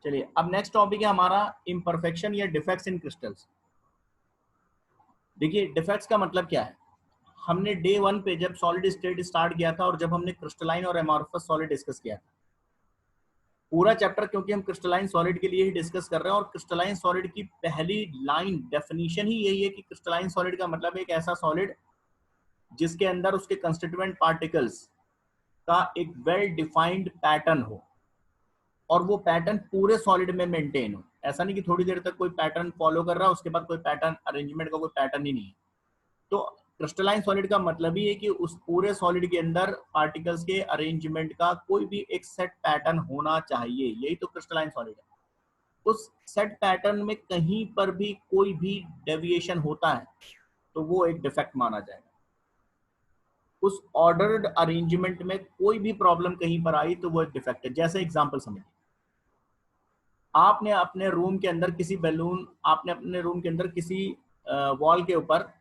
चलिए अब next topic है हमारा इम्परफेक्शन या डिफेक्ट्स इन क्रिस्टल्स। देखिए डिफेक्ट्स का मतलब क्या है, हमने डे 1 पे जब सॉलिड स्टेट स्टार्ट किया था और जब हमने क्रिस्टलाइन और एमॉर्फस सॉलिड डिस्कस किया था, पूरा चैप्टर क्योंकि हम क्रिस्टलाइन सॉलिड के लिए ही डिस्कस कर रहे हैं और क्रिस्टलाइन सॉलिड की पहली लाइन डेफिनेशन ही यही है कि क्रिस्टलाइन सॉलिड का मतलब एक ऐसा सॉलिड जिसके अंदर उसके कंस्टिट्यूएंट पार्टिकल्स का एक वेल डिफाइंड पैटर्न हो और वो पैटर्न पूरे सॉलिड में मेंटेन हो। ऐसा नहीं कि थोड़ी देर तक कोई पैटर्न फॉलो कर रहा है उसके बाद कोई पैटर्न अरेंजमेंट का कोई पैटर्न ही नहीं है। तो क्रिस्टलाइन सॉलिड का मतलब ही है कि उस पूरे सॉलिड के अंदर पार्टिकल्स के अरेंजमेंट का कोई भी एक सेट पैटर्न होना चाहिए, यही तो क्रिस्टलाइन सॉलिड है। उस सेट पैटर्न में कहीं पर भी कोई भी डेविएशन होता है तो वो एक डिफेक्ट माना जाएगा। उस ऑर्डर्ड अरेंजमेंट में कोई भी प्रॉब्लम कहीं पर आई तो वो एक डिफेक्ट है। जैसे एग्जांपल समझिए, आपने अपने रूम के अंदर किसी वॉल के ऊपर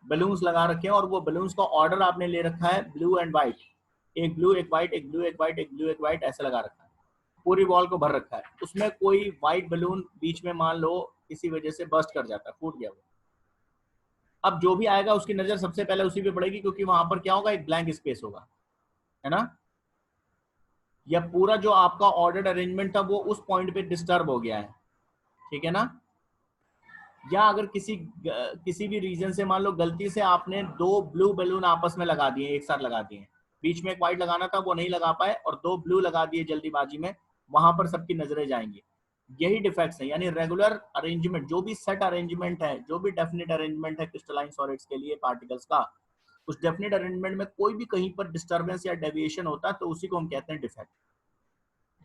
बलून्स लगा रखे हैं और वो बलून्स का ऑर्डर आपने ले रखा है ब्लू एंड व्हाइट, एक ब्लू एक व्हाइट एक ब्लू एक व्हाइट एक ब्लू एक व्हाइट ऐसे लगा रखा है, पूरी वॉल को भर रखा है। उसमें कोई व्हाइट बलून बीच में मान लो किसी वजह से बर्स्ट कर जाता है, फूट गया वो, अब जो भी आएगा उसकी नजर सबसे पहले उसी पे पड़ेगी क्योंकि वहां पर क्या होगा, एक ब्लैंक स्पेस होगा, है ना। या पूरा जो आपका ऑर्डर्ड अरेंजमेंट था वो उस पॉइंट पे डिस्टर्ब हो गया है, ठीक है ना। या अगर किसी भी रीजन से मान लो गलती से आपने दो ब्लू बैलून आपस में लगा दिए, एक साथ लगा दिए, बीच में एक व्हाइट लगाना था वो नहीं लगा पाए और दो ब्लू लगा दिए जल्दीबाजी में, वहां पर सबकी नजरें जाएंगी। यही डिफेक्ट्स है, यानी रेगुलर अरेंजमेंट, जो भी सेट अरेंजमेंट है, जो भी डेफिनेट अरेंजमेंट है क्रिस्टलाइन सॉलिड्स के लिए पार्टिकल्स का, उस डेफिनेट अरेंजमेंट में कोई भी कहीं पर डिस्टर्बेंस या डेविएशन होता है तो उसी को हम कहते हैं डिफेक्ट।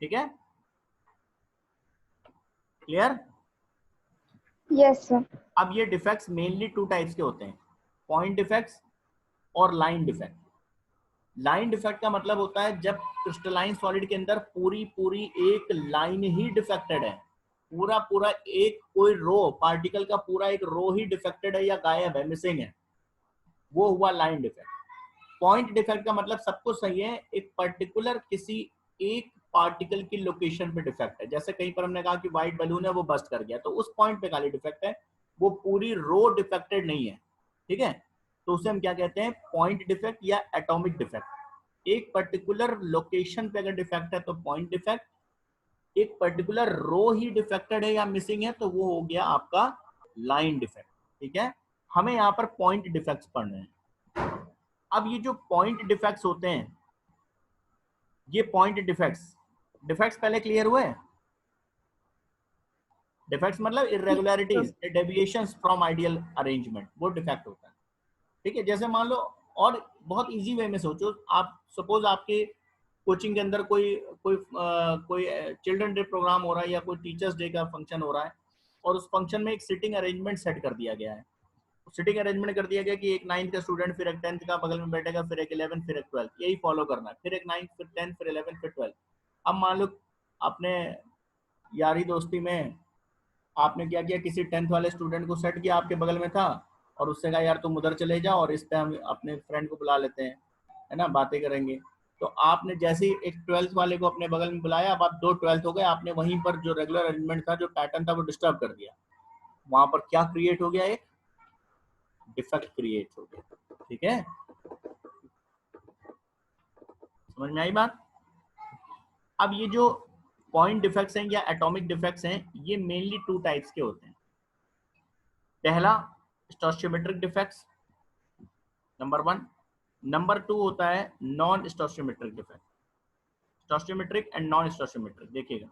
ठीक है, क्लियर। Yes sir. अब ये डिफेक्ट्स मेनली टू टाइप्स के होते हैं, पॉइंट डिफेक्ट्स और लाइन डिफेक्ट। लाइन डिफेक्ट का मतलब होता है जब क्रिस्टलाइन सॉलिड के अंदर पूरी एक लाइन ही डिफेक्टेड है, पूरा एक कोई रो, पार्टिकल का पूरा एक रो ही डिफेक्टेड है या गायब है, मिसिंग है, वो हुआ लाइन डिफेक्ट। पॉइंट डिफेक्ट का मतलब सब कुछ सही है, एक पर्टिकुलर किसी एक पार्टिकल की लोकेशन पे डिफेक्ट है। जैसे कहीं पर हमने कहा कि व्हाइट बलून है वो बस्ट कर गया, तो उस पॉइंट पे खाली डिफेक्ट है, वो पूरी रो डिफेक्टेड नहीं है, ठीक है। तो उसे हम क्या कहते हैं, पॉइंट डिफेक्ट या एटॉमिक डिफेक्ट। एक पर्टिकुलर लोकेशन पे अगर डिफेक्ट है तो पॉइंट डिफेक्ट, एक पर्टिकुलर रो ही डिफेक्टेड है या मिसिंग है तो वो हो गया आपका लाइन डिफेक्ट, ठीक है। हमें यहाँ पर पॉइंट डिफेक्ट्स पढ़ने हैं। अब ये जो पॉइंट डिफेक्ट्स होते हैं, ये पॉइंट डिफेक्ट्स पहले क्लियर हुए। डिफेक्ट्स मतलब irregularities, deviations from ideal arrangement, वो डिफेक्ट होता है, ठीक है। जैसे मान लो, और बहुत इजी वे में सोचो, आप सपोज आपके कोचिंग के अंदर कोई चिल्ड्रन डे प्रोग्राम हो रहा है या कोई टीचर्स डे का फंक्शन हो रहा है और उस फंक्शन में एक सिटिंग अरेंजमेंट सेट कर दिया गया है। सिटिंग अरेंजमेंट कर दिया गया कि एक 9th का स्टूडेंट, फिर एक 10th का बगल में बैठेगा, फिर एक 11th, फिर एक 12th, यही फॉलो करना है, फिर एक 9th, फिर 10th, फिर 11th, फिर 12th। अब मान लो आपने यारी दोस्ती में आपने क्या किया, किसी 10th वाले स्टूडेंट को सेट किया, आपके बगल में था, और उससे कहा यार तुम उधर चले जाओ और इस पे हम अपने फ्रेंड को बुला लेते हैं, है ना, बातें करेंगे। तो आपने जैसे ही एक 12th वाले को अपने बगल में बुलाया, अब आप 2 12th हो गए, आपने वहीं पर जो रेगुलर अरेंजमेंट था, जो पैटर्न था, वो डिस्टर्ब कर दिया। वहां पर क्या क्रिएट हो गया, एक डिफेक्ट क्रिएट हो गया, ठीक है। समझ में आई बात। अब ये जो पॉइंट डिफेक्ट्स हैं या एटॉमिक डिफेक्ट्स हैं, ये मेनली 2 टाइप्स के होते हैं। पहला स्टोचियोमेट्रिक डिफेक्ट्स, नंबर 1। नंबर 2 होता है नॉन स्टोचियोमेट्रिक डिफेक्ट। स्टोचियोमेट्रिक एंड नॉन स्टोचियोमेट्रिक देखिएगा,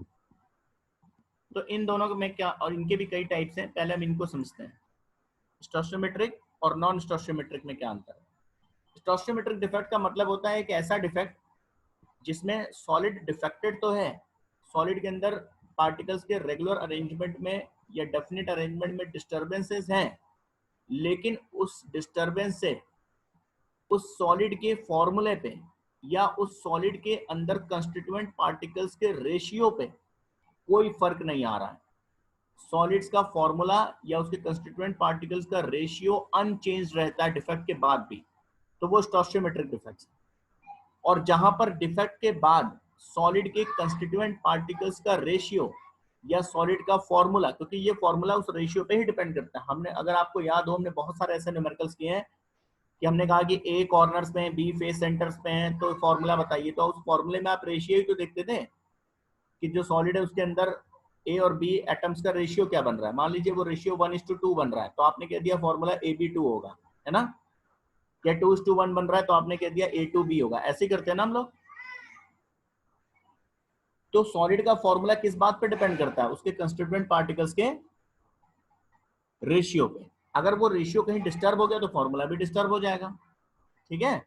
तो इन दोनों में क्या, और इनके भी कई टाइप्स हैं, पहले हम इनको समझते हैं। स्टोचियोमेट्रिक और नॉन स्टोचियोमेट्रिक में क्या अंतर है। स्टोचियोमेट्रिक डिफेक्ट का मतलब होता है एक ऐसा डिफेक्ट जिसमें सॉलिड डिफेक्टेड तो है, सॉलिड के अंदर पार्टिकल्स के रेगुलर अरेंजमेंट में या डेफिनेट अरेंजमेंट में डिस्टर्बेंसेस हैं, लेकिन उस डिस्टर्बेंस से उस सॉलिड के फॉर्मूले पे या उस सॉलिड के अंदर कंस्टिट्यूएंट पार्टिकल्स के रेशियो पे कोई फर्क नहीं आ रहा है। सॉलिड्स का फॉर्मूला या उसके कंस्टिट्यूएंट पार्टिकल्स का रेशियो अनचेंज रहता है डिफेक्ट के बाद भी, तो वो स्टोचियोमेट्रिक डिफेक्ट है। और जहां पर डिफेक्ट के बाद सॉलिड के कंस्टिट्यूएंट पार्टिकल्स का रेशियो या सॉलिड का फॉर्मूला, क्योंकि ये फॉर्मूला उस रेशियो पे ही डिपेंड करता है। हमने, अगर आपको याद हो, हमने बहुत सारे ऐसे न्यूमेरिकल्स किए हैं कि हमने कहा कि ए कॉर्नर्स में, बी फेस सेंटर्स पे हैं, तो फॉर्मूला बताइए। तो उस फॉर्मूले में आप रेशियो ही तो देखते थे कि जो सॉलिड है उसके अंदर ए और बी एटम्स का रेशियो क्या बन रहा है। मान लीजिए वो रेशियो 1:2 बन रहा है, तो आपने कह दिया फॉर्मूला AB2 होगा, है ना। या 2:1 बन रहा है तो आपने कह दिया A2B होगा। ऐसे ही करते हैं ना हम लोग। तो सॉलिड का फॉर्मूला किस बात पे डिपेंड करता है? उसके कंस्टिट्यूएंट पार्टिकल्स के रेशियो पे। अगर वो रेशियो कहीं डिस्टर्ब हो गया तो फॉर्मूला भी डिस्टर्ब हो जाएगा, ठीक है।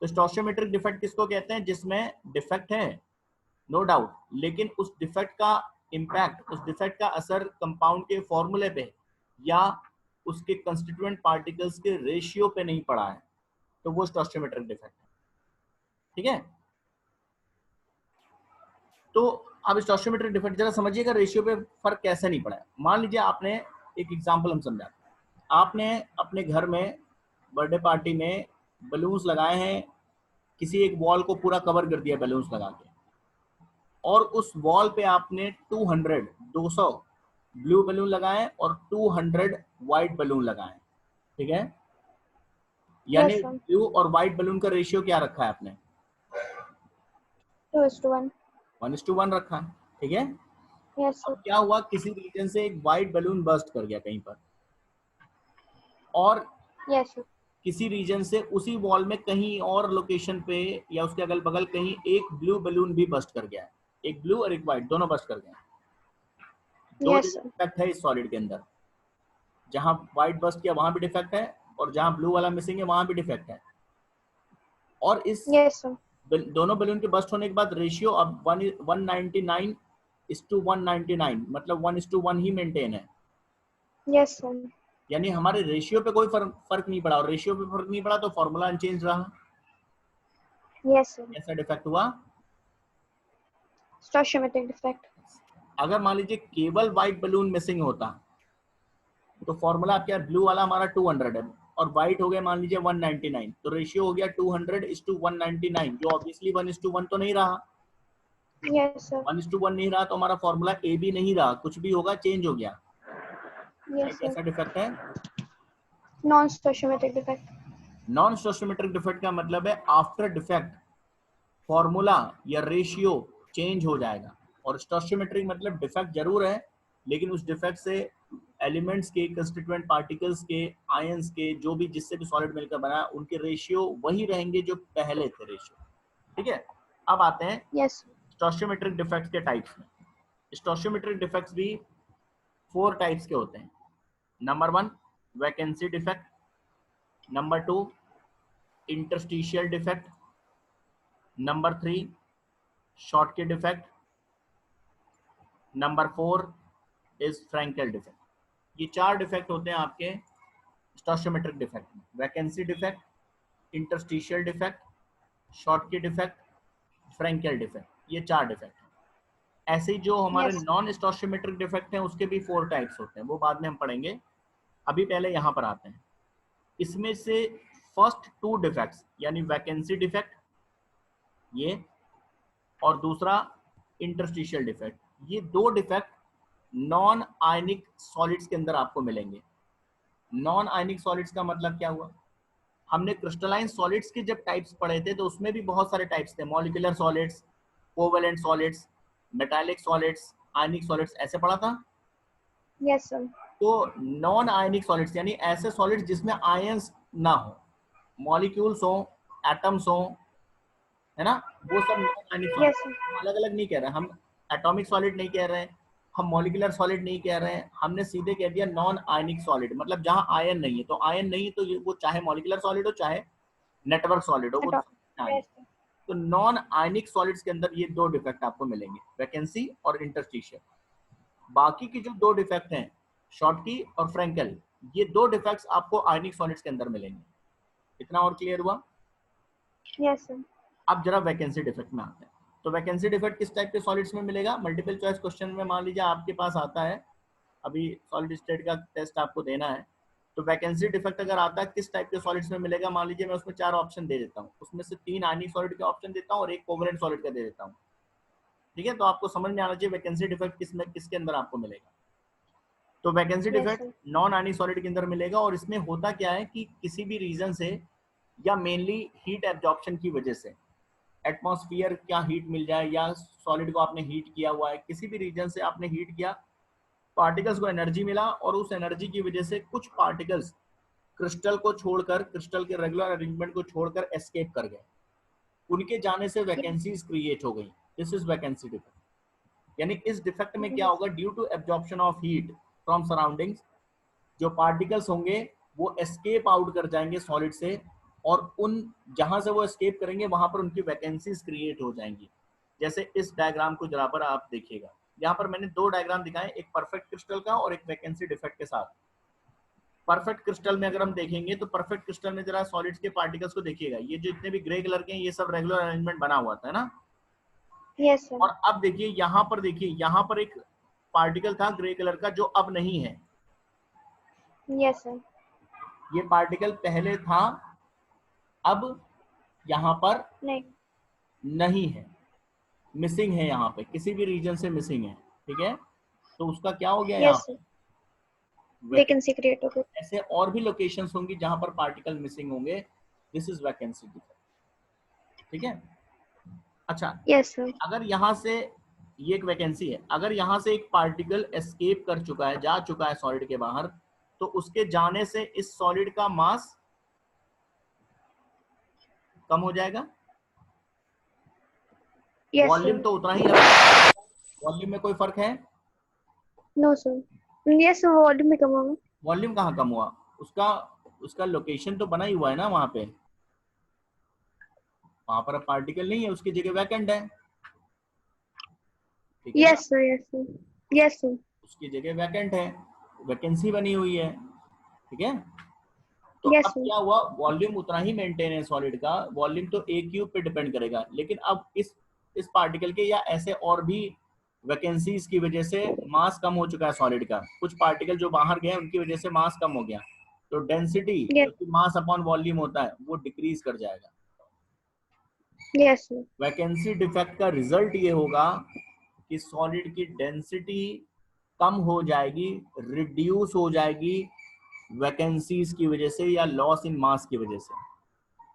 तो स्टोइचियोमेट्रिक डिफेक्ट किसको कहते हैं? जिसमें डिफेक्ट है, नो डाउट, लेकिन उस डिफेक्ट का इम्पैक्ट, उस डिफेक्ट का असर कंपाउंड के फॉर्मूले पे या उसके कंस्टिट्यूएंट पार्टिकल्स के रेशियो पे नहीं पड़ा है, तो वो स्टोइचियोमेट्रिक डिफेक्ट है, ठीक है। तो अब स्टोइचियोमेट्रिक डिफेक्ट जरा समझिएगा, रेशियो पे फर्क कैसे नहीं पड़ा है। मान लीजिए आपने, एक एग्जांपल हम समझाते हैं, आपने अपने घर में बर्थडे पार्टी में बलून्स लगाए हैं, किसी एक वॉल को पूरा कवर कर दिया बलून्स लगा के, और उस वॉल पे आपने 200 ब्लू बलून लगाए और 200 व्हाइट बलून लगाए, ठीक है। यानी Yes, sir. ब्लू और व्हाइट बलून का रेशियो क्या रखा है आपने? 2:1. 1:1 रखा है, ठीक है। Yes, sir. अब क्या हुआ, किसी रीजन से एक व्हाइट बलून बर्स्ट कर गया कहीं पर, और Yes, sir. किसी रीजन से उसी वॉल में कहीं और लोकेशन पे या उसके अगल बगल कहीं एक ब्लू बलून भी बस्ट कर गया है। एक ब्लू और एक व्हाइट दोनों बस्ट कर गए। दो Yes, sir. डिफेक्ट है इस सॉलिड के अंदर, जहां व्हाइट बस्ट किया वहां भी डिफेक्ट है, और जहां ब्लू वाला मिसिंग है वहां भी डिफेक्ट है। और इस Yes, sir. दोनों बलून के बस्ट होने के बाद रेशियो अब 199:199, मतलब 1:1 ही मेंटेन है। Yes, sir. यानी हमारे रेशियो पे कोई फर्क नहीं पड़ा, और रेशियो पे फर्क नहीं पड़ा तो फॉर्मूला अनचेंज रहा। Yes, sir. ऐसा डिफेक्ट हुआ। Stoichiometric defect. अगर मान लीजिए केवल व्हाइट बलून मिसिंग होता तो फॉर्मूला क्या, ब्लू वाला हमारा 200 है और व्हाइट हो गया मान लीजिए 199, तो रेशियो हो गया 200:199, जो ऑब्वियसली 1:1 तो नहीं रहा। Yes, sir. 1:1 नहीं रहा तो हमारा फॉर्मूला ए भी नहीं रहा, कुछ भी होगा चेंज हो गया। Yes, sir. कैसा डिफेक्ट है? Non-stoichiometric defect. नॉन स्टोइचियोमेट्रिक डिफेक्ट का मतलब है आफ्टर डिफेक्ट फॉर्मूला या रेशियो चेंज हो जाएगा। और स्टोइचियोमेट्रिक मतलब डिफेक्ट जरूर है, लेकिन उस डिफेक्ट से एलिमेंट्स के, कंस्टिट्यूएंट पार्टिकल्स के, आयंस के, जो भी जिससे भी सॉलिड मिलकर बना, उनके रेशियो वही रहेंगे जो पहले थे रेशियो, ठीक है। अब आते हैं Yes, sir. स्टोइचियोमेट्रिक डिफेक्ट्स के टाइप्स में। स्टोइचियोमेट्रिक डिफेक्ट्स भी 4 टाइप्स के होते हैं। Number 1 vacancy defect, number 2 interstitial defect, number 3 Schottky defect, number 4 is Frenkel defect. ये 4 डिफेक्ट होते हैं आपके स्टोइचियोमेट्रिक डिफेक्ट में। Vacancy defect, interstitial defect, Schottky defect, Frenkel defect, ये 4 डिफेक्ट हैं। ऐसे ही जो हमारे Yes. नॉन स्टोइचियोमेट्रिक डिफेक्ट हैं उसके भी 4 टाइप्स होते हैं, वो बाद में हम पढ़ेंगे। अभी पहले यहाँ पर आते हैं। इसमें से फर्स्ट 2 डिफेक्ट्स यानी वैकेंसी डिफेक्ट ये, और दूसरा इंटरस्टिशियल डिफेक्ट, ये 2 डिफेक्ट नॉन आयनिक सॉलिड्स के अंदर आपको मिलेंगे। नॉन आयनिक सॉलिड्स का मतलब क्या हुआ? हमने क्रिस्टलाइन सॉलिड्स के जब टाइप्स पढ़े थे तो उसमें भी बहुत सारे टाइप्स थे, molecular solids, covalent solids, metallic solids, आयनिक सॉलिड्स, ऐसे पढ़ा था। Yes, sir. तो नॉन आयनिक सॉलिड्स यानी ऐसे सॉलिड्स जिसमें आयंस ना हो, मॉलिक्यूल्स हो, एटम्स हो, है ना, वो सब non ionic solid. Yes, sir. अलग अलग नहीं कह रहे हम, एटॉमिक सॉलिड नहीं कह रहे हैं हम, मॉलिक्यूलर सॉलिड नहीं कह रहे हैं, हमने सीधे कह दिया नॉन आयनिक सॉलिड, मतलब जहां आयन नहीं है। तो आयन नहीं तो वो चाहे मॉलिक्यूलर सॉलिड हो चाहे नेटवर्क सॉलिड हो, वो Yes, sir. तो नॉन आयनिक सॉलिड्स के अंदर ये 2 डिफेक्ट आपको मिलेंगे, वैकेंसी और इंटरस्टिशियल। बाकी की जो 2 डिफेक्ट हैं, शॉर्टकी और फ्रैंकेल, ये 2 डिफेक्ट्स आपको आयनिक सॉलिड्स के अंदर मिलेंगे। इतना और क्लियर हुआ? Yes, sir. अब जरा वैकेंसी डिफेक्ट में आते हैं। तो वैकेंसी डिफेक्ट किस टाइप के सॉलिड्स में मिलेगा? मल्टीपल चॉइस क्वेश्चन में मान लीजिए आपके पास आता है, अभी सॉलिड स्टेट का टेस्ट आपको देना है, तो वैकेंसी डिफेक्ट अगर आता है किस टाइप के सॉलिड्स में मिलेगा, मान लीजिए मैं उसमें 4 ऑप्शन दे देता हूँ, उसमें से 3 आयनिक सॉलिड के ऑप्शन देता हूँ और 1 कोवेलेंट सॉलिड का दे देता हूँ। ठीक है, तो आपको समझ में आना चाहिए वैकेंसी डिफेक्ट किसके अंदर आपको मिलेगा। तो vacancy Yes, defect sir. Non ionic solid के अंदर मिलेगा, और इसमें होता क्या है कि किसी भी रीजन से या मेनली हीट एब्जॉर्प्शन की वजह से, एटमॉस्फेयर क्या हीट मिल जाए या सॉलिड को आपने हीट किया हुआ है, किसी भी रीजन से आपने हीट किया, पार्टिकल्स को एनर्जी मिला, और उस एनर्जी की वजह से कुछ पार्टिकल्स क्रिस्टल को छोड़कर, क्रिस्टल के रेगुलर अरेंजमेंट को छोड़कर एस्केप कर गए, उनके जाने से Yes, वैकेंसीज क्रिएट हो गई। This is vacancy defect. यानी इस डिफेक्ट में क्या yes, होगा, due to absorption of heat from surroundings, जो पार्टिकल्स होंगे वो एस्केप आउट कर जाएंगे सॉलिड से, और उन जहां से वो एस्केप करेंगे वहां पर उनकी वैकेंसीज क्रिएट हो जाएंगी। जैसे इस डायग्राम को जरा पर आप देखिएगा, यहाँ पर मैंने दो डायग्राम दिखाए, एक परफेक्ट क्रिस्टल का और एक वैकेंसी डिफेक्ट के साथ। परफेक्ट क्रिस्टल में अगर हम देखेंगे तो परफेक्ट क्रिस्टल में जरा सॉलिड्स के पार्टिकल्स को देखिएगा, ये जो इतने भी ग्रे कलर के हैं ये सब रेगुलर अरेंजमेंट बना हुआ था, है ना। yes, sir. और अब देखिए यहाँ पर, देखिए यहाँ पर एक पार्टिकल था ग्रे कलर का जो अब नहीं है। Yes, sir. ये पार्टिकल पहले था, अब यहाँ पर नहीं, नहीं है, मिसिंग है, यहाँ पे किसी भी रीजन से मिसिंग है, ठीक है। तो उसका क्या हो गया यहाँ yes, sir. पे, Vacancy create हो गई. ऐसे और भी लोकेशंस होंगी जहां पर पार्टिकल मिसिंग होंगे। दिस इज वैकेंसी डिफेक्ट, ठीक है। अच्छा, Yes, sir. अगर यहाँ से, ये एक वैकेंसी है, अगर यहाँ से एक पार्टिकल एस्केप कर चुका है, जा चुका है सॉलिड के बाहर, तो उसके जाने से इस सॉलिड का मास कम हो जाएगा, Yes, वॉल्यूम sir. तो उतना ही है, वॉल्यूम में कोई फर्क है? No, sir. Yes, sir. Volume में कम होगा. वॉल्यूम कहाँ कम हुआ, उसका उसका लोकेशन तो बना ही हुआ है ना वहां पे, वहां पर पार्टिकल नहीं है, उसकी जगह वैकेंट है, ठीक है ना? Yes, sir. Yes, sir. Yes, sir. उसकी जगह वैकेंट है, वैकेंसी बनी हुई है, ठीक है। तो Yes, अब sir. क्या हुआ, वॉल्यूम उतना ही मेंटेन है सॉलिड का, वॉल्यूम तो ए क्यूब पे डिपेंड करेगा, लेकिन अब इस पार्टिकल के या ऐसे और भी वैकेंसीज की वजह से मास कम हो चुका है सॉलिड का, कुछ पार्टिकल जो बाहर गए उनकी वजह से मास कम हो गया, तो डेंसिटी Yes, जो कि मास अपॉन वॉल्यूम होता है वो डिक्रीज कर जाएगा। yes, sir. वैकेंसी डिफेक्ट का रिजल्ट ये होगा कि सॉलिड की डेंसिटी कम हो जाएगी, रिड्यूस हो जाएगी वैकेंसीज की वजह से या लॉस इन मास की वजह से,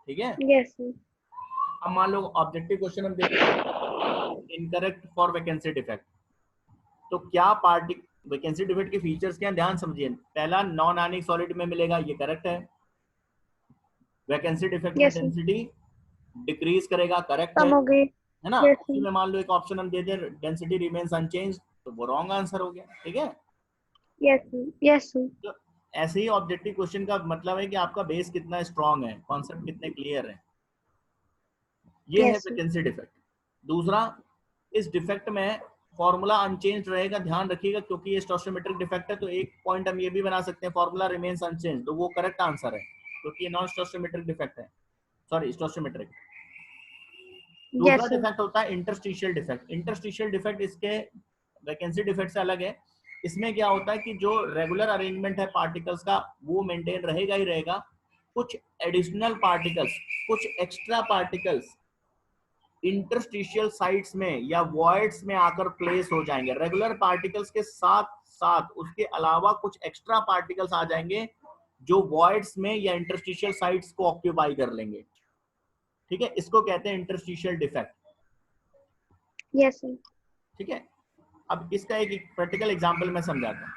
ठीक है। Yes, sir. अब मान लो ऑब्जेक्टिव क्वेश्चन हम देखते हैं, इनकरेक्ट फॉर वैकेंसी डिफेक्ट। तो क्या पार्टी वैकेंसी डिफेक्ट के फीचर्स क्या, ध्यान समझिए। पहला, नॉन आयनिक सॉलिड में मिलेगा, ये करेक्ट है। वैकेंसी डिफेक्ट में Yes, sir. डेंसिटी डिक्रीज करेगा, करेक्ट कम हो गई. है ना। Yes, उसी sir. में मान लो एक ऑप्शन हम दे दें, डेंसिटी रिमेन्स अनचेंज, तो वो रॉन्ग आंसर हो गया, ठीक है। Yes, sir. Yes, sir. तो ऐसे ही ऑब्जेक्टिव क्वेश्चन का मतलब है कि आपका बेस कितना स्ट्रांग है, कॉन्सेप्ट कितने क्लियर है, ये है Yes, sir. Vacancy defect. दूसरा, इस डिफेक्ट में फॉर्मूला अनचेंज रहेगा, ध्यान रखिएगा, क्योंकि ये स्टोशियोमेट्रिक डिफेक्ट है, तो एक पॉइंट हम ये भी बना सकते हैं, फॉर्मूला रिमेन्स अनचेंज, तो वो करेक्ट आंसर है, क्योंकि ये नॉन स्टोशियोमेट्रिक डिफेक्ट है, सॉरी स्टोशियोमेट्रिक। दूसरा Yes, sir. डिफेक्ट होता है इंटरस्टिशियल डिफेक्ट। इंटरस्टिशियल डिफेक्ट इसके वैकेंसी डिफेक्ट से अलग है। इसमें क्या होता है कि जो रेगुलर अरेंजमेंट है पार्टिकल्स का वो मेंटेन रहेगा ही रहेगा, कुछ एडिशनल पार्टिकल्स, कुछ एक्स्ट्रा पार्टिकल्स इंटरस्टिशियल साइट्स में या वॉइड्स में आकर प्लेस हो जाएंगे। रेगुलर पार्टिकल्स के साथ साथ उसके अलावा कुछ एक्स्ट्रा पार्टिकल्स आ जाएंगे जो वॉइड्स में या इंटरस्टिशियल साइट्स को ऑक्यूपाई कर लेंगे, ठीक है। इसको कहते हैं इंटरस्टिशियल डिफेक्ट, Yes, sir. ठीक है। अब इसका एक प्रैक्टिकल एग्जांपल मैं समझाता हूँ।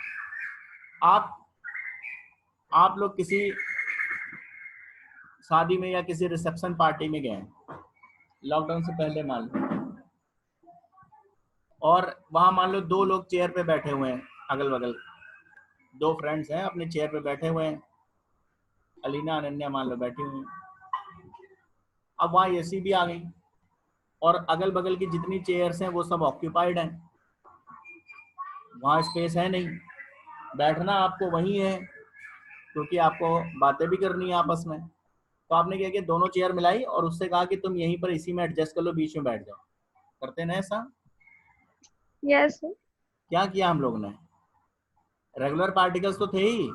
आप लोग किसी शादी में या किसी रिसेप्शन पार्टी में गए, लॉकडाउन से पहले मान लो, और वहां मान लो दो लोग चेयर पे बैठे हुए हैं, अगल बगल दो फ्रेंड्स हैं अपने चेयर पे बैठे हुए हैं, अलीना अनन्या मान लो बैठी हुई हैं। अब वहाँ एसी भी आ गई और अगल बगल की जितनी चेयर्स हैं वो सब ऑक्यूपाइड हैं, वहाँ स्पेस है नहीं, बैठना आपको वहीं है क्योंकि आपको बातें भी करनी है आपस में। तो आपने क्या किया, दोनों चेयर मिलाई और उससे कहा कि तुम यहीं पर इसी में एडजस्ट कर लो, बीच में बैठ जाओ। करते ना ऐसा? Yes, sir. क्या किया हम लोग ने, रेगुलर पार्टिकल्स तो थे ही,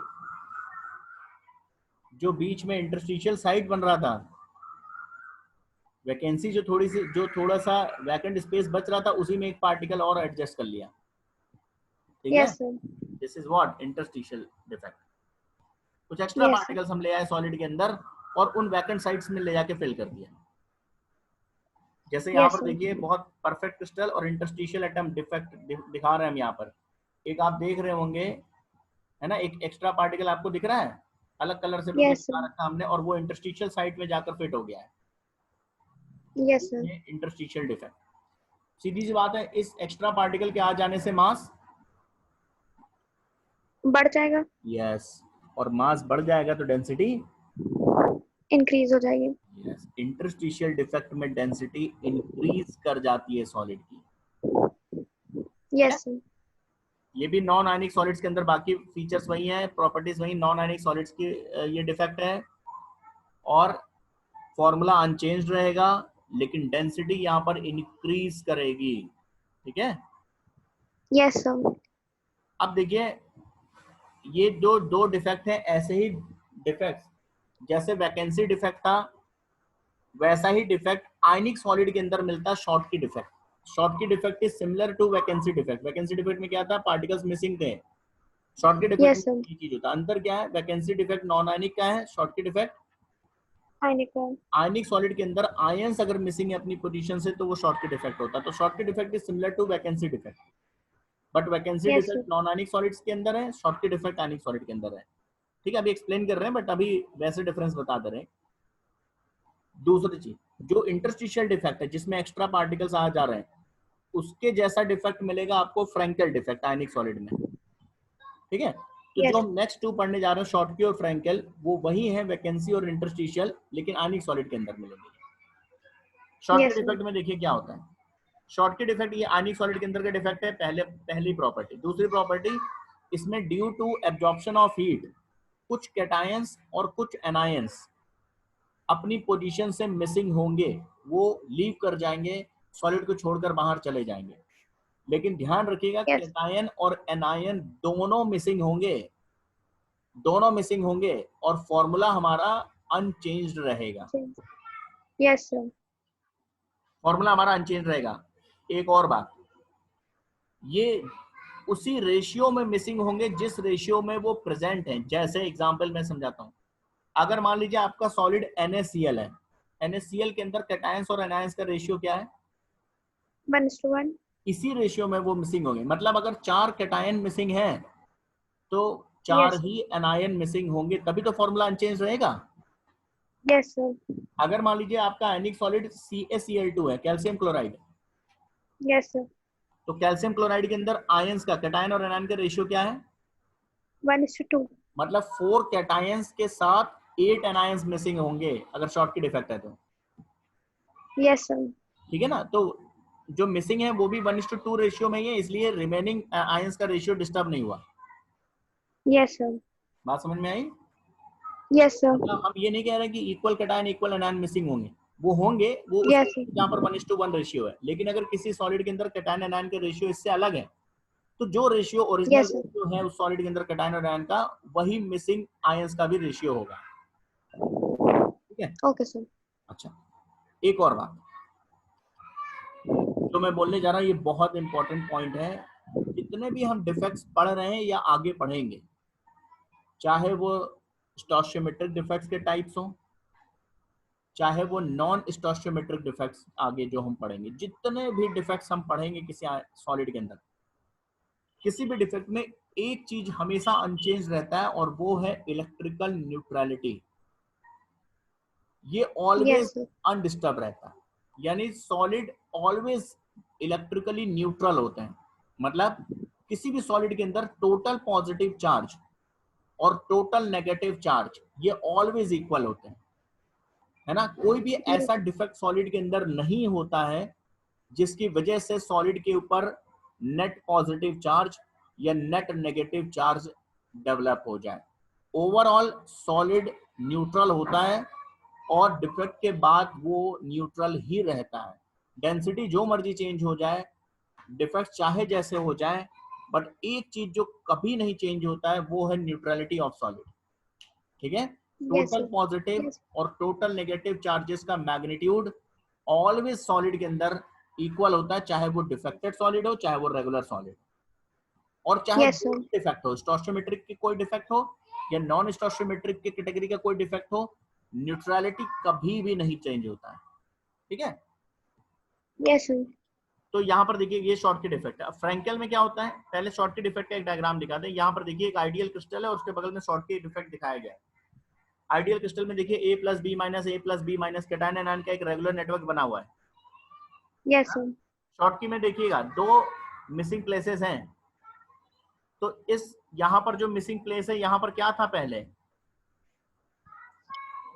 जो बीच में इंटरस्टिशियल साइट बन रहा था, वैकेंसी जो थोड़ा सा वैकेंट स्पेस बच रहा था उसी में एक पार्टिकल और एडजस्ट कर लिया, ठीक है। Yes, sir. This is what interstitial defect. कुछ एक्स्ट्रा Yes, sir. पार्टिकल्स हम ले आए सॉलिड के अंदर और उन वैकेंट साइट्स में ले जाके फिल कर दिया। जैसे यहाँ Yes, पर sir. देखिए बहुत परफेक्ट क्रिस्टल और इंटरस्टिशियल एटम डिफेक्ट दिखा रहे हैं हम यहाँ पर। एक आप देख रहे होंगे, है ना, एक एक्स्ट्रा पार्टिकल आपको दिख रहा है, अलग कलर से Yes, sir. दिखा रखा हमने, और वो इंटरस्टिशियल साइट में जाकर फिट हो गया है। Yes, sir. ये इंटरस्टिशियल डिफेक्ट। सीधी सी बात है, इस एक्स्ट्रा पार्टिकल के आ जाने से मास बढ़ जाएगा, यस, और मास बढ़ जाएगा तो डेंसिटी इंक्रीज हो जाएगी। यस। इंटरस्टिशियल डिफेक्ट में डेंसिटी इंक्रीज कर जाती है सॉलिड की। Yes, sir. ये भी नॉन आयनिक सॉलिड्स के अंदर बाकी फीचर्स वही हैं, प्रॉपर्टीज वही, नॉन आयनिक सॉलिड्स की ये डिफेक्ट है, और फॉर्मूला अनचेंज्ड रहेगा, लेकिन डेंसिटी यहाँ पर इंक्रीज करेगी, ठीक है। Yes, sir. अब देखिए ये दो डिफेक्ट है, ऐसे ही डिफेक्ट जैसे वैकेंसी डिफेक्ट था वैसा ही डिफेक्ट आयनिक सॉलिड के अंदर मिलता है, Schottky defect. Schottky defect is similar to vacancy defect. Vacancy defect में क्या था, पार्टिकल्स मिसिंग थे। Schottky defect Yes, sir. में ये चीज होता है। अंतर क्या है, वैकेंसी डिफेक्ट नॉन आयनिक का है, शॉर्ट की डिफेक्ट आयनिक का। आयनिक सॉलिड के अंदर आयंस अगर मिसिंग है अपनी पोजीशन से तो वो शॉर्ट की डिफेक्ट होता है। तो Schottky defect is similar to vacancy defect, but vacancy Yes, sir. Defect non ionic solids के अंदर है, शॉर्ट की डिफेक्ट आयनिक सॉलिड के अंदर है, ठीक है। अभी एक्सप्लेन कर रहे हैं बट अभी वैसे डिफरेंस बता दे रहे हैं। दूसरी चीज, जो इंटरस्टिशियल डिफेक्ट है जिसमें एक्स्ट्रा पार्टिकल्स आ जा रहे हैं, उसके जैसा डिफेक्ट मिलेगा आपको फ्रैंकेल डिफेक्ट आयनिक सॉलिड में, ठीक है। तो Yes. जो हम नेक्स्ट टू पढ़ने जा रहे हैं शॉर्टकी और फ्रैंकेल, वो वही है वैकेंसी और इंटरस्टिशियल, लेकिन आयनिक सॉलिड के अंदर मिलेंगे। Schottky Yes, sir. डिफेक्ट में देखिए क्या होता है। शॉर्टकी डिफेक्ट ये आयनिक सॉलिड के अंदर का डिफेक्ट है, पहली प्रॉपर्टी। दूसरी प्रॉपर्टी, इसमें due to absorption of heat कुछ कैटायंस और कुछ एनायंस अपनी पोजीशन से मिसिंग होंगे, वो लीव कर जाएंगे, सॉलिड को छोड़कर बाहर चले जाएंगे। लेकिन ध्यान रखिएगा Yes. कैटायन और एनायन दोनों मिसिंग होंगे, दोनों मिसिंग होंगे, और फॉर्मूला हमारा अनचेंज्ड रहेगा। Yes, sir. फॉर्मूला हमारा अनचेंज रहेगा। एक और बात, ये उसी रेशियो में मिसिंग होंगे जिस रेशियो में वो प्रेजेंट हैं। जैसे एग्जांपल मैं समझाता हूं, अगर मान लीजिए आपका सॉलिड NaCl है, NaCl के अंदर कैटायंस और एनायंस का रेशियो क्या है, 1:1. इसी रेशियो में वो मिसिंग होंगे। मतलब अगर 4 कैटायन मिसिंग है तो 4 Yes. ही एनायन मिसिंग होंगे, तभी तो फॉर्मूला अनचेंज रहेगा। Yes, sir. अगर मान लीजिए आपका आयनिक सॉलिड CaCl2 है, कैल्शियम क्लोराइड, Yes, sir. तो कैल्शियम क्लोराइड के अंदर आयंस का, कैटायन और एनायन का रेशियो क्या है, 1:2. मतलब 4 कैटायंस के साथ 8 एनायंस मिसिंग होंगे अगर शॉर्ट की डिफेक्ट है तो, Yes, sir. ठीक है ना। तो जो मिसिंग है वो भी 1:2 रेशियो में ही है, इसलिए रिमेनिंग आयंस का रेशियो डिस्टर्ब नहीं हुआ। Yes, sir. बात समझ में आई। Yes, sir. मतलब हम ये नहीं कह रहे कि equal cation equal anion missing होंगे, वो होंगे, वो उस Yes, sir. जहाँ पर 1:1 रेशियो है। लेकिन अगर किसी सॉलिड के अंदर कैटायन एनायन के रेशियो इससे अलग है, तो जो ratio original Yes, sir. Ratio है उस सॉलिड के अंदर कैटायन और एनायन का, वही मिसिंग आयंस का भी रेशियो होगा, ठीक है। Okay, sir. अच्छा, एक और बात जो मैं बोलने जा रहा हूँ, ये बहुत इंपॉर्टेंट पॉइंट है। जितने भी हम डिफेक्ट्स पढ़ रहे हैं या आगे पढ़ेंगे, चाहे वो स्टोशियोमेट्रिक डिफेक्ट्स के टाइप्स हो, चाहे वो नॉन स्टोशियोमेट्रिक डिफेक्ट्स आगे जो हम पढ़ेंगे, जितने भी डिफेक्ट्स हम पढ़ेंगे किसी सॉलिड के अंदर, किसी भी डिफेक्ट में एक चीज हमेशा अनचेंज रहता है, और वो है इलेक्ट्रिकल न्यूट्रलिटी। ये ऑलवेज Yes, sir. अनडिस्टर्ब रहता है, यानी सॉलिड ऑलवेज इलेक्ट्रिकली न्यूट्रल होते हैं। मतलब किसी भी सॉलिड के अंदर टोटल पॉजिटिव चार्ज और टोटल नेगेटिव चार्ज ये ऑलवेज इक्वल होते हैं, है ना। कोई भी Yes. ऐसा डिफेक्ट सॉलिड के अंदर नहीं होता है जिसकी वजह से सॉलिड के ऊपर नेट पॉजिटिव चार्ज या नेट नेगेटिव चार्ज डेवलप हो जाए। ओवरऑल सॉलिड न्यूट्रल होता है, और डिफेक्ट के बाद वो न्यूट्रल ही रहता है। डेंसिटी जो मर्जी चेंज हो जाए, डिफेक्ट चाहे जैसे हो जाए, बट एक चीज जो कभी नहीं चेंज होता है वो है न्यूट्रलिटी ऑफ सॉलिड, ठीक है। Yes, total sir. Positive Yes. और टोटल नेगेटिव चार्जेस का मैग्नीट्यूड ऑलवेज सॉलिड के अंदर इक्वल होता है, चाहे वो डिफेक्टेड सॉलिड हो चाहे वो रेगुलर सॉलिड, और चाहे Yes, sir. डिफेक्ट हो, स्टोइचियोमेट्रिक की कोई डिफेक्ट हो या नॉन स्टोइचियोमेट्रिक की कैटेगरी का कोई डिफेक्ट हो, न्यूट्रलिटी कभी भी नहीं चेंज होता है। ठीक है, Yes, sir. तो यहाँ पर देखिए ये शॉर्ट की डिफेक्ट है। अब फ्रैंकेल में क्या होता है, पहले शॉर्ट की डिफेक्ट का एक डायग्राम दिखा दें। यहाँ पर देखिए एक आइडियल क्रिस्टल है और उसके बगल में शॉर्ट की डिफेक्ट दिखाया गया है। आइडियल क्रिस्टल में देखिए A plus B minus A plus B minus cation anion का एक रेगुलर नेटवर्क बना हुआ है। Yes, sir. शॉर्ट की में देखिएगा दो मिसिंग प्लेसेस हैं, तो इस यहाँ पर जो मिसिंग प्लेस है यहाँ पर क्या था पहले,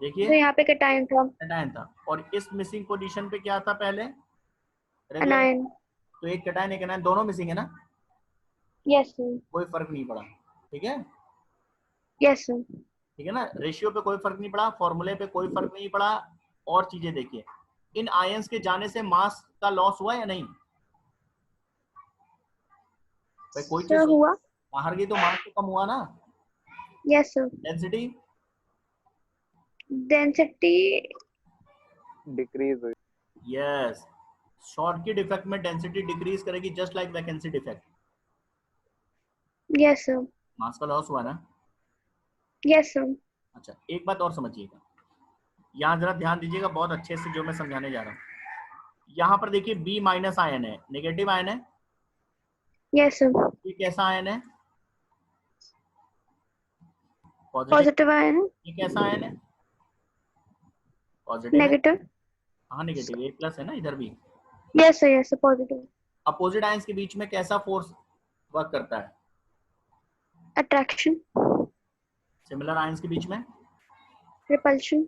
देखिए तो यहाँ पे cation था, कैटायन था, और इस मिसिंग पोजीशन पे क्या था पहले, रेगुलर। anion. तो एक कैटायन एक एनायन दोनों मिसिंग है ना, Yes, sir. कोई फर्क नहीं पड़ा। ठीक है, Yes, sir. ठीक है ना, रेशियो पे कोई फर्क नहीं पड़ा, फॉर्मूले पे कोई फर्क नहीं पड़ा। और चीजें देखिए, इन आयंस के जाने से मास का लॉस हुआ या नहीं, भाई कोई चीज Sir हुआ? बाहर गई तो मास तो कम हुआ ना। Yes, sir. Density Density. Decrease हुई। यस, शॉर्ट की डिफेक्ट में डेंसिटी डिक्रीज करेगी, just like vacancy defect. Yes, sir. मास का लॉस हुआ ना। Yes, sir. अच्छा, एक बात और समझिएगा, यहाँ जरा ध्यान दीजिएगा बहुत अच्छे से जो मैं समझाने जा रहा हूँ। यहाँ पर देखिए बी माइनस आयन है, नेगेटिव आयन है। Yes, sir. ये कैसा आयन है, Positive ion. ये कैसा आयन है, पॉजिटिव है। Negative. हाँ नेगेटिव, A प्लस है ना इधर भी। Yes, sir. Yes, sir. Positive. Opposite ions के बीच में कैसा फोर्स वर्क करता है, Attraction. सिमिलर आयंस के बीच में। Repulsion.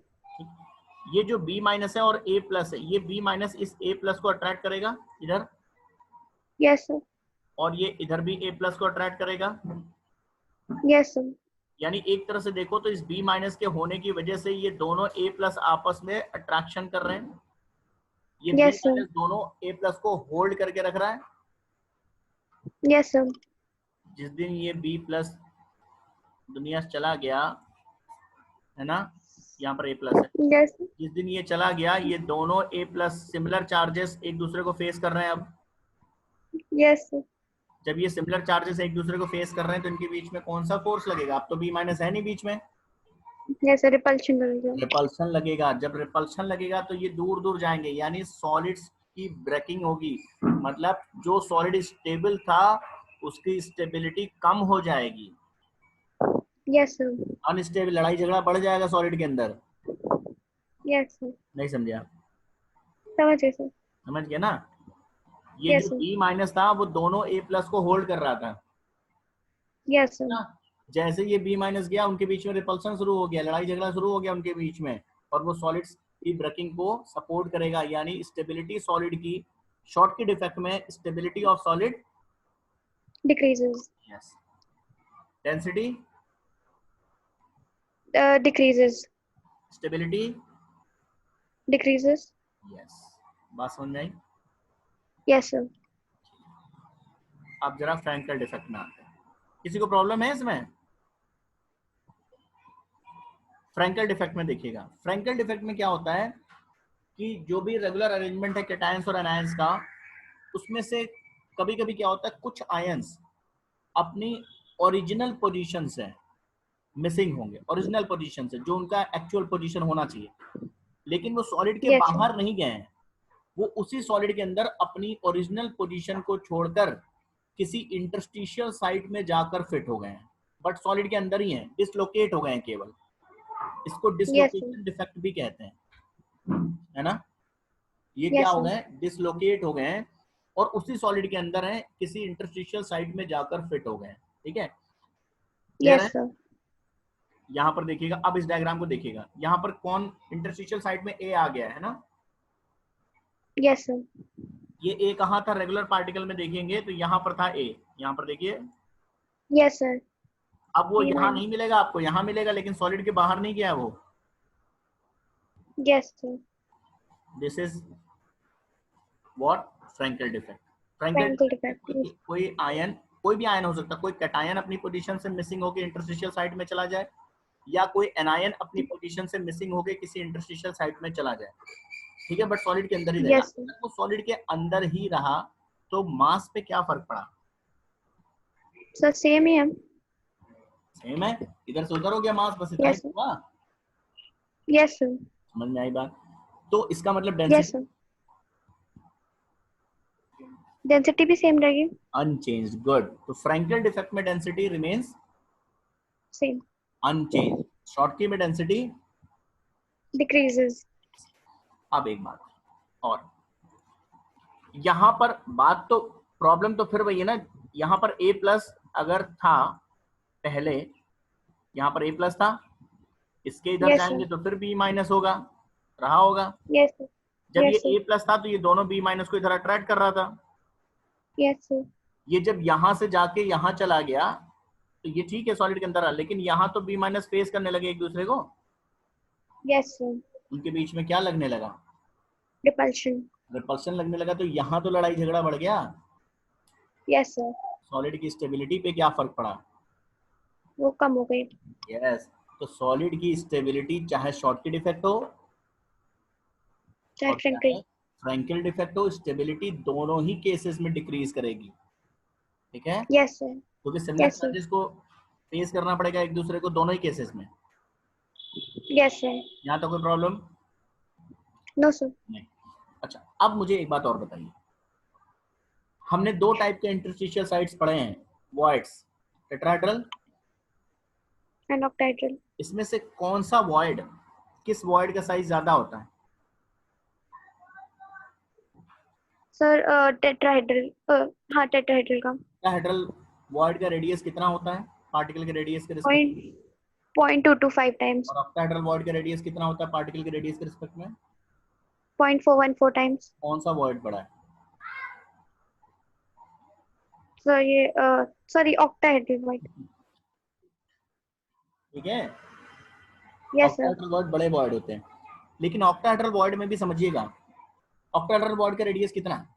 ये जो B माइनस है और A प्लस है, ये B माइनस इस A प्लस को अट्रैक्ट करेगा इधर, Yes, sir. और ये इधर भी A प्लस को अट्रैक्ट करेगा। Yes, sir. यानी एक तरह से देखो तो इस B माइनस के होने की वजह से ये दोनों A प्लस आपस में अट्रैक्शन कर रहे हैं। ये B Yes, sir. माइनस दोनों A प्लस को होल्ड करके रख रहा है। Yes, sir. जिस दिन ये B प्लस दुनिया से चला गया है ना, यहाँ पर A प्लस है, Yes. जिस दिन ये चला गया ये दोनों A प्लस सिमिलर चार्जेस एक दूसरे को फेस कर रहे हैं। अब Yes, sir. जब ये सिमिलर चार्जेस एक दूसरे को फेस कर रहे हैं तो इनके बीच में कौन सा फोर्स लगेगा, अब तो B माइनस है नहीं बीच में, Yes, sir. Repulsion लगेगा. रिपल्शन लगेगा। जब रिपल्शन लगेगा तो ये दूर दूर जाएंगे, यानी सॉलिड्स की ब्रेकिंग होगी, मतलब जो सॉलिड स्टेबल था उसकी स्टेबिलिटी कम हो जाएगी। Yes, sir. अनस्टेबल, लड़ाई झगड़ा बढ़ जाएगा सॉलिड के अंदर। Yes, sir. नहीं समझा, समझ गए सर. समझ गए ना। ये Yes, जो sir. B माइनस था वो दोनों A प्लस को होल्ड कर रहा था Yes, sir. ना। जैसे ये B माइनस गया उनके बीच में रिपल्सन शुरू हो गया, लड़ाई झगड़ा शुरू हो गया उनके बीच में, और वो सॉलिड्स की ब्रेकिंग को सपोर्ट करेगा, यानी स्टेबिलिटी सॉलिड की, शॉर्ट की डिफेक्ट में stability of solid Decreases. Yes, density Decreases. Stability Decreases. Yes. बात समझ में आई। Yes, sir. अब जरा फ्रैंकल डिफेक्ट में आते हैं, किसी को प्रॉब्लम है इसमें। फ्रैंकल डिफेक्ट में देखिएगा, फ्रैंकल डिफेक्ट में क्या होता है कि जो भी रेगुलर अरेंजमेंट है कैटायंस और एनायंस का, उसमें से कभी कभी क्या होता है कुछ आयंस अपनी ओरिजिनल पोजीशन से मिसिंग होंगे, ओरिजिनल पोजीशन से जो उनका एक्चुअल पोजीशन होना चाहिए, लेकिन वो सॉलिड के Yes, sir. बाहर नहीं गए हैं, वो उसी सॉलिड के अंदर अपनी ओरिजिनल पोजीशन को छोड़कर किसी इंटरस्टिशियल साइट में जाकर फिट हो गए हैं, बट सॉलिड के अंदर ही हैं, डिसलोकेट हो गए हैं केवल। इसको डिसलोकेशन डिफेक्ट भी कहते हैं, है ना। ये Yes, क्या हो sir. गए, डिसलोकेट हो गए हैं और उसी सॉलिड के अंदर हैं, किसी इंटरस्टिशियल साइट में जाकर फिट हो गए हैं। ठीक है, क्लियर Yes, है। sir. यहाँ पर देखिएगा, अब इस डायग्राम को देखिएगा, यहाँ पर कौन इंटरस्टिशियल साइट में A आ गया है ना। Yes, sir. ये A कहाँ था, रेगुलर पार्टिकल में देखेंगे तो यहाँ पर था A, यहाँ पर देखिए। Yes, sir. अब वो B यहाँ minus. नहीं मिलेगा आपको, यहाँ मिलेगा, लेकिन सॉलिड के बाहर नहीं गया वो। Yes, sir. This is what, Frenkel defect. Frankel defect. कोई आयन, कोई भी आयन हो सकता है, कोई कैटायन अपनी पोजीशन से मिसिंग होकर इंटरस्टिशियल साइट में चला जाए, या कोई एनायन अपनी पोजीशन से मिसिंग होकर किसी इंटरस्टिशियल साइट में चला जाए। ठीक है, बट सॉलिड के अंदर ही रहेगा। Yes, sir. अगर वो सॉलिड के अंदर ही रहा तो मास पे क्या फर्क पड़ा? Sir, same ही है। सेम है, इधर से उधर हो गया मास, बस इतना ही Yes, sir. हुआ। Yes, sir. समझ में आई बात? तो इसका मतलब Yes, डेंसिटी sir. Density भी same रहेगी। अनचेंज्ड। गुड। तो फ्रैंकल डिफेक्ट में density remains Same. Unchanged. Schottky में डेंसिटी Decreases. अब एक बात और, यहां पर बात तो प्रॉब्लम तो फिर वही है ना, यहां पर A प्लस अगर था पहले, यहां पर A प्लस था, इसके इधर Yes, जाएंगे sir. तो फिर B माइनस होगा, रहा होगा। Yes, sir. जब Yes, ये sir. A प्लस था तो ये दोनों B माइनस को इधर अट्रैक्ट कर रहा था। Yes, sir. ये जब यहां से जाके यहां चला गया तो ये ठीक है सॉलिड के अंदर आ, लेकिन यहां तो B माइनस फेस करने लगे एक दूसरे को, Yes, sir. उनके बीच में क्या लगने लगा? Repulsion. रिपल्शन लगने लगा। तो यहां तो लड़ाई झगड़ा बढ़ गया। Yes, sir. सॉलिड की स्टेबिलिटी पे क्या फर्क पड़ा? वो कम हो गई। यस। तो सॉलिड की स्टेबिलिटी चाहे शॉटकी डिफेक्ट हो चाहे और फ्रैंकल। चाहे फ्रैंकल डिफेक्ट हो, स्टेबिलिटी दोनों ही केसेस में डिक्रीज करेगी। ठीक है, Yes, sir. क्योंकि सिमिलर Yes, sir. चार्जेस को फेस करना पड़ेगा एक दूसरे को दोनों ही केसेस में। Yes, sir. यहाँ तो कोई प्रॉब्लम No, sir. नहीं। अच्छा, अब मुझे एक बात और बताइए, हमने दो टाइप के इंटरस्टिशियल साइट्स पढ़े हैं, वॉइड्स, टेट्राहेड्रल। And octahedral. इसमें से कौन सा वॉइड, किस वॉइड का साइज ज्यादा होता है? Sir, tetrahedral. हाँ, tetrahedral का। टेट्राहेड्रल वॉइड का रेडियस कितना होता है पार्टिकल के रेडियस के रिस्पेक्ट में? 0.225 times. और ऑक्टाहेड्रल वॉइड का रेडियस कितना होता है पार्टिकल के रेडियस के रिस्पेक्ट में? 0.414 times. कौन सा वॉइड बड़ा है? Sir, ये sorry, octahedral void. ठीक है, Yes, sir. ऑक्टाहेड्रल वॉइड बड़े वॉइड होते हैं, लेकिन ऑक्टाहेड्रल वॉइड में भी समझिएगा, ऑक्टाहेड्रल वॉइड का रेडियस कितना है?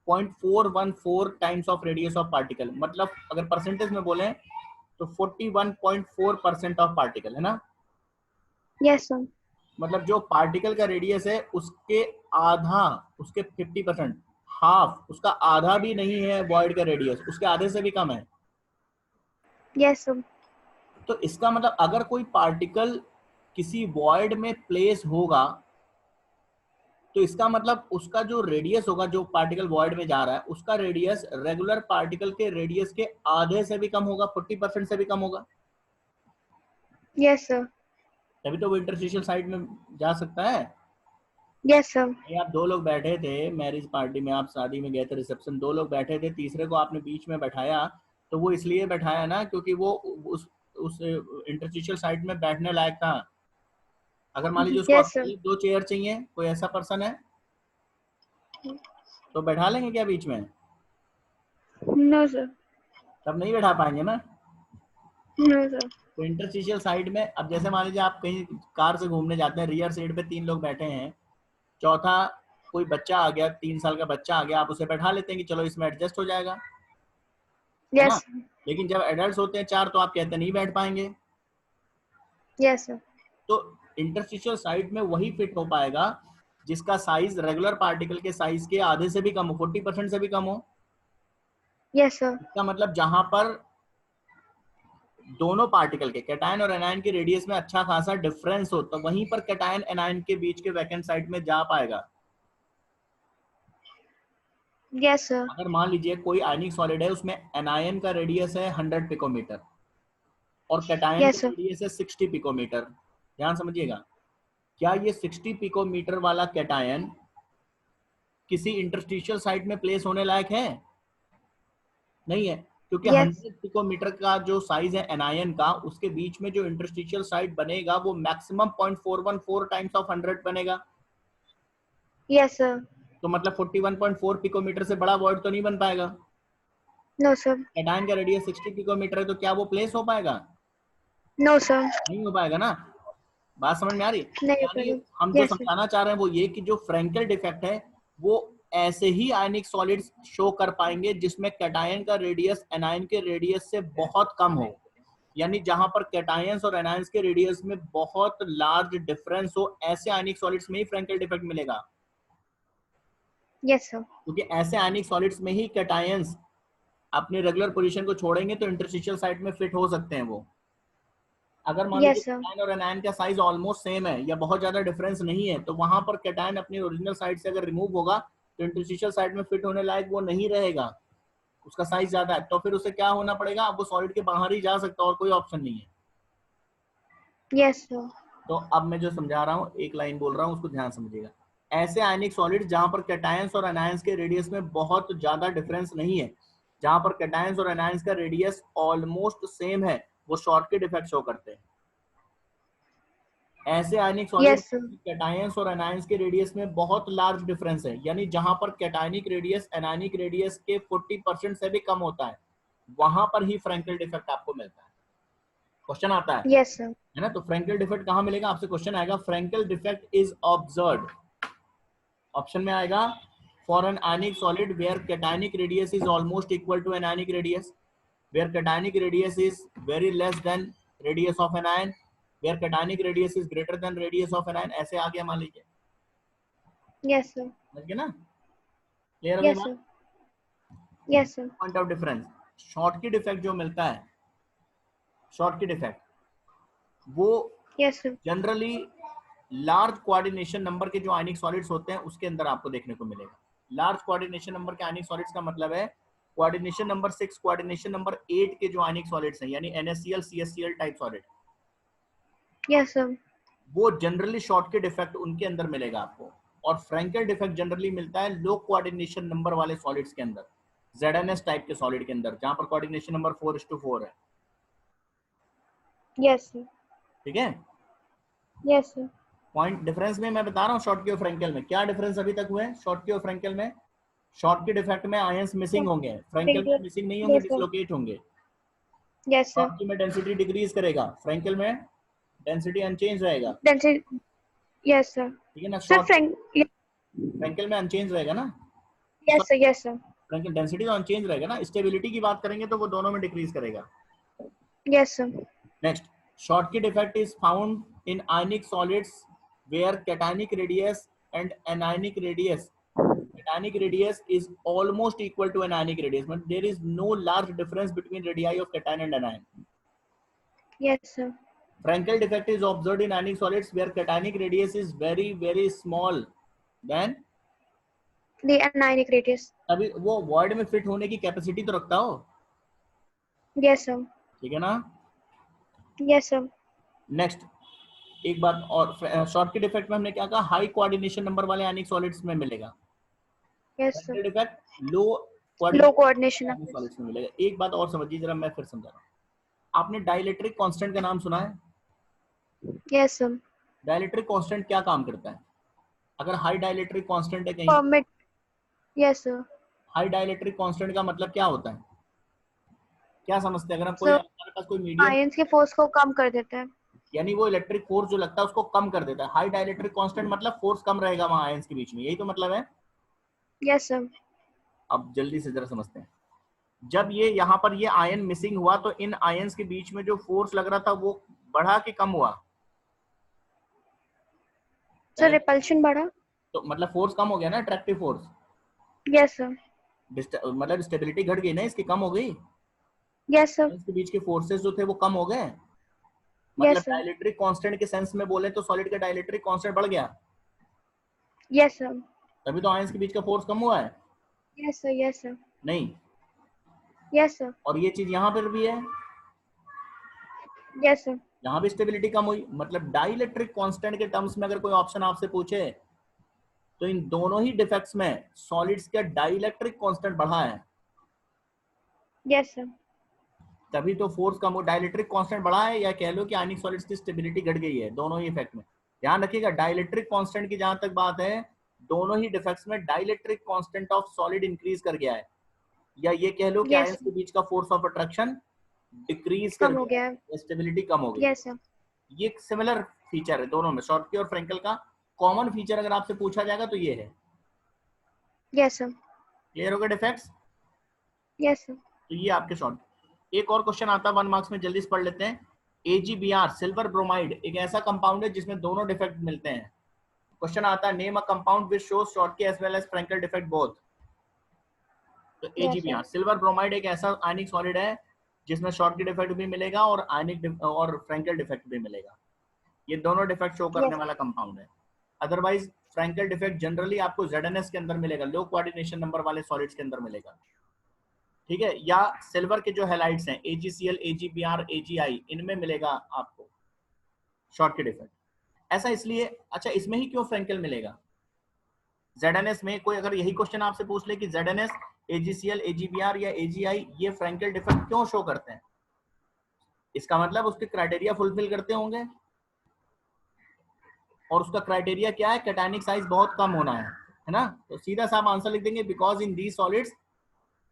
0.414 times of radius of particle. मतलब अगर परसेंटेज में बोले तो 41.4% ऑफ पार्टिकल, है ना? Yes, sir. मतलब जो पार्टिकल का रेडियस है उसके आधा, उसके 50%, हाफ, उसका आधा भी नहीं है वॉइड का रेडियस, उसके आधे से भी कम है। Yes, sir. तो इसका मतलब अगर कोई पार्टिकल किसी वॉइड में प्लेस होगा तो इसका मतलब उसका जो रेडियस होगा, जो पार्टिकल वॉइड में जा रहा है उसका रेडियस रेगुलर पार्टिकल के रेडियस के आधे से भी कम होगा, 40% से भी कम होगा। Yes, sir. तभी तो वो इंटरस्टिशियल साइड में जा सकता है। Yes, sir. ये आप दो लोग बैठे थे मैरिज पार्टी में, आप शादी में गए थे, रिसेप्शन, दो लोग बैठे थे, तीसरे को आपने बीच में बैठाया, तो वो इसलिए बैठाया ना क्योंकि वो उस इंटरस्टिशियल साइड में बैठने लायक था। अगर मान लीजिए उसको Yes, sir. अकेले दो चेयर चाहिए, कोई ऐसा पर्सन है तो बैठा लेंगे क्या बीच में? No, sir. तब नहीं बैठा पाएंगे ना। No, sir. तो इंटरस्टिशियल साइड में, अब जैसे मान लीजिए आप कहीं कार से घूमने जाते हैं, रियर सीट पे तीन लोग बैठे हैं, चौथा कोई बच्चा आ गया, 3 साल का बच्चा आ गया, आप उसे बैठा लेते हैं कि चलो इसमें एडजस्ट हो जाएगा, है ना? Yes, sir. लेकिन जब एडल्ट होते हैं 4 तो आप कहते हैं नहीं बैठ पाएंगे। Yes, sir. तो इंटरस्टिशियल साइड में वही फिट हो पाएगा जिसका साइज रेगुलर पार्टिकल के साइज के आधे से भी कम हो, 40% से भी कम हो। Yes, sir. इसका मतलब जहां पर दोनों पार्टिकल के, कैटायन और एनायन के रेडियस में अच्छा खासा डिफरेंस हो, तो वहीं पर कैटायन एनायन के बीच के वैकेंट साइड में जा पाएगा। Yes, sir. अगर मान लीजिए कोई आयनिक सॉलिड है, उसमें एनायन का रेडियस है 100 पिकोमीटर और कैटायन Yes, का sir. रेडियस है 60 पिकोमीटर। ध्यान समझिएगा, क्या ये 60 पिकोमीटर वाला कैटायन किसी इंटरस्टिशियल साइट में प्लेस होने लायक है? नहीं है, क्योंकि Yes. 100 पिकोमीटर का जो साइज है एनायन का, उसके बीच में जो इंटरस्टिशियल साइट बनेगा वो मैक्सिमम 0.414 टाइम्स ऑफ 100 बनेगा। Yes, sir. तो मतलब 41.4 पिकोमीटर से बड़ा वॉइड तो नहीं बन पाएगा। No, sir. कैटायन का रेडियस 60 पिकोमीटर है, तो क्या वो प्लेस हो पाएगा? No, sir. नहीं हो पाएगा ना। बात समझ में आ रही? नहीं हो यानी पाएगा। हम जो Yes, sir. समझाना चाह रहे हैं वो ये कि जो फ्रैंकल डिफेक्ट है वो ऐसे ही आयनिक सॉलिड्स शो कर पाएंगे जिसमें कैटायन का रेडियस एनायन के रेडियस से बहुत कम हो, यानी जहां पर कैटायंस और एनायंस के रेडियस में बहुत लार्ज डिफरेंस हो, ऐसे आयनिक सॉलिड्स में ही फ्रैंकल डिफेक्ट मिलेगा। Yes, sir. क्योंकि ऐसे आयनिक सॉलिड्स में ही कैटायंस अपनी रेगुलर पोजीशन को छोड़ेंगे तो इंटरस्टिशियल साइट में फिट हो सकते हैं वो। अगर मान लीजिए Yes, sir. कैटायन और एनायन का साइज ऑलमोस्ट सेम है या बहुत ज्यादा डिफरेंस नहीं है, तो वहां पर कैटायन अपनी ओरिजिनल साइड से अगर रिमूव होगा तो इंटरस्टिशियल साइड में फिट होने लायक वो नहीं रहेगा, उसका साइज ज्यादा है, तो फिर उसे क्या होना पड़ेगा, अब वो सॉलिड के बाहर ही जा सकता है और कोई ऑप्शन नहीं है। Yes, sir. तो अब मैं जो समझा रहा हूँ, एक लाइन बोल रहा हूँ, उसको ध्यान समझिएगा। ऐसे आयनिक सॉलिड जहां पर कैटायंस और एनायंस के रेडियस में बहुत ज्यादा डिफरेंस नहीं है, जहां पर कैटायंस और एनायंस का रेडियस ऑलमोस्ट सेम है, वो शॉर्टकट इफेक्ट शो करते हैं। ऐसे आयनिक सॉलिड Yes, sir. कैटायंस और एनायंस के रेडियस में बहुत लार्ज डिफरेंस है, यानी जहां पर कैटायनिक रेडियस एनायनिक रेडियस के 40% से भी कम होता है, वहां पर ही फ्रैंकल डिफेक्ट आपको मिलता है। क्वेश्चन आता है Yes, sir. है ना? तो फ्रैंकल डिफेक्ट कहां मिलेगा, आपसे क्वेश्चन आएगा, Frenkel defect is observed, option में आएगा for an ionic solid where cationic radius is almost equal to anionic radius, where cationic radius is very less than radius of anion, where cationic radius is greater than radius of anion, ऐसे आ गया मान लीजिए। Yes, sir. समझ गए ना? Clear हो गई Yes, बात? sir. Yes, sir. Point of difference, shortcut effect जो मिलता है, शॉर्टकट इफेक्ट वो Yes, sir. Generally large coordination number के जो आयनिक सॉलिड्स होते हैं उसके अंदर आपको देखने को मिलेगा। लार्ज कोऑर्डिनेशन नंबर के आयनिक सॉलिड्स का मतलब है कोऑर्डिनेशन नंबर 6, कोऑर्डिनेशन नंबर 8 के जो आयनिक सॉलिड्स हैं, यानी NaCl CHCl type solid, Yes, sir. वो जनरली शॉर्टकट इफेक्ट उनके अंदर मिलेगा आपको। और फ्रैंकल डिफेक्ट जनरली मिलता है लो कोऑर्डिनेशन नंबर वाले सॉलिड्स के अंदर, ZnS टाइप के सॉलिड के अंदर, जहां पर कोऑर्डिनेशन नंबर 4:4 है। Yes, sir. ठीक है? Yes, sir. पॉइंट डिफरेंस में मैं बता रहा हूँ शॉर्टकी और फ्रैंकल में क्या डिफरेंस अभी तक हुए हैं। शॉर्टकी और फ्रैंकल में, शॉर्टकी इफेक्ट में आयंस मिसिंग होंगे, फ्रैंकल में मिसिंग नहीं होंगे, Yes, sir. डिसलोकेट होंगे। Yes, sir. शॉर्टकी में डेंसिटी डिक्रीज करेगा, फ्रैंकल में डेंसिटी अनचेंज रहेगा। Then say yes, sir. ठीक है ना? Sir, शॉर्ट फ्रैंकल में अनचेंज रहेगा ना, yes, sir. Yes, sir. Frenkel density तो अनचेंज रहेगा ना। स्टेबिलिटी की बात करेंगे तो वो दोनों में डिक्रीज करेगा। Yes, sir. Next, Schottky effect is found in ionic solids where cationic radius and anionic radius, Cationic radius is almost equal to anionic radius, but there is no large difference between radii of cation and anion. Yes, sir. Frankel defect is observed in ionic solids where cationic radius is very very small than The anionic radius. अभी वो void में fit होने की capacity तो रखता हो। Yes, sir. ठीक है ना? Yes, sir. नेक्स्ट, एक बात और, शॉर्टकट इफेक्ट में हमने क्या कहा, हाई कोऑर्डिनेशन नंबर वाले आयनिक सॉलिड्स में मिलेगा। Yes, sir. फ्रैंकल इफेक्ट लो Low coordination. आयनिक सॉलिड्स में मिलेगा। एक बात और समझिए जरा, मैं फिर समझा रहा हूँ। आपने डाइलेक्ट्रिक कांस्टेंट का नाम सुना है? Yes, sir. डाइलेक्ट्रिक कांस्टेंट क्या काम करता है? अगर हाई डाइलेक्ट्रिक कांस्टेंट है कहीं, Permit. Yes, sir. High dielectric constant का मतलब क्या होता है, क्या समझते हैं? अगर हम कोई, Sir, हमारे पास कोई मीडियम, ions के फोर्स को कम कर देता है. यानी वो इलेक्ट्रिक फोर्स जो लगता है उसको कम कर देता है। हाई डाइलेक्ट्रिक कांस्टेंट मतलब फोर्स कम रहेगा वहां आयंस के बीच में, यही तो मतलब है। Yes, sir. अब जल्दी से जरा समझते हैं। जब ये यहाँ पर ये आयन मिसिंग हुआ तो इन आयंस के बीच में जो फोर्स लग रहा था वो बढ़ा कि कम हुआ? Sir, repulsion बढ़ा. तो मतलब फोर्स कम हो गया ना, अट्रैक्टिव फोर्स। Yes, sir. मतलब स्टेबिलिटी घट गई ना, इसकी कम हो गई। Yes, sir. इसके बीच के फोर्सेस जो थे वो कम हो गए। Yes, मतलब sir. डाइलेक्ट्रिक कांस्टेंट के सेंस में बोले तो सॉलिड का डाइलेक्ट्रिक कांस्टेंट बढ़ गया, Yes, sir. तभी तो आयंस के बीच का फोर्स कम हुआ है। Yes, sir. Yes, sir. नहीं, Yes, sir. और ये चीज यहाँ पर भी है, Yes, sir. यहाँ भी स्टेबिलिटी कम हुई। मतलब डाइलेक्ट्रिक कांस्टेंट के टर्म्स में अगर कोई ऑप्शन आपसे पूछे तो इन दोनों ही डिफेक्ट्स में सॉलिड्स का डाइलेक्ट्रिक कांस्टेंट बढ़ा है, Yes, sir. तभी तो फोर्स कम हो। डाइलेक्ट्रिक कांस्टेंट बढ़ा है या कह लो कि आयनिक सॉलिड्स की स्टेबिलिटी घट गई है, दोनों ही इफेक्ट में। ध्यान रखिएगा, डाइलेक्ट्रिक कांस्टेंट की जहां तक बात है, दोनों ही डिफेक्ट्स में dielectric constant of solid increase कर गया है, या ये कह लो कि Yes, आयंस के बीच का फोर्स ऑफ अट्रैक्शन डिक्रीज कर कम हो गया गया. है, स्टेबिलिटी कम हो गई। Yes, sir. ये एक सिमिलर फीचर है दोनों में, शॉर्टकी और फ्रैंकल का कॉमन फीचर अगर आपसे पूछा जाएगा तो ये है। Yes, sir. क्लियर हो गया डिफेक्ट्स? Yes, sir. तो ये आपके शॉर्ट। एक और क्वेश्चन आता है 1 मार्क्स में, जल्दी से पढ़ लेते हैं। AgBr सिल्वर ब्रोमाइड एक ऐसा कंपाउंड है जिसमें दोनों डिफेक्ट मिलते हैं। क्वेश्चन आता है name a compound which shows Schottky as well as Frenkel defect both. तो Yes, AgBr सिल्वर ब्रोमाइड एक ऐसा आयनिक सॉलिड है जिसमें शॉर्टकी डिफेक्ट भी मिलेगा और आयनिक और फ्रैंकल डिफेक्ट भी मिलेगा। ये दोनों डिफेक्ट शो करने yes, वाला कंपाउंड है। अदरवाइज फ्रैंकल डिफेक्ट जनरली आपको ZnS के अंदर मिलेगा, लो कोऑर्डिनेशन नंबर वाले सॉलिड्स के अंदर मिलेगा, ठीक है, या सिल्वर के जो हैलाइड्स हैं AgCl, AgBr, AgI, इनमें मिलेगा आपको शॉर्टकी डिफेक्ट। ऐसा इसलिए, अच्छा इसमें ही क्यों फ्रैंकल मिलेगा? ZnS में कोई अगर यही क्वेश्चन आपसे पूछ ले कि ZnS, AgCl, AgBr या AgI ये फ्रैंकल डिफेक्ट क्यों शो करते हैं, इसका मतलब उसके क्राइटेरिया फुलफिल करते होंगे, और उसका क्राइटेरिया क्या है, कैटायनिक साइज बहुत कम होना है ना। तो सीधा सा आप आंसर लिख देंगे because in these solids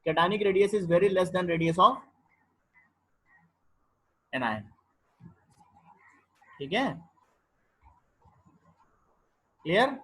cationic radius is very less than radius of anion. ठीक है, क्लियर?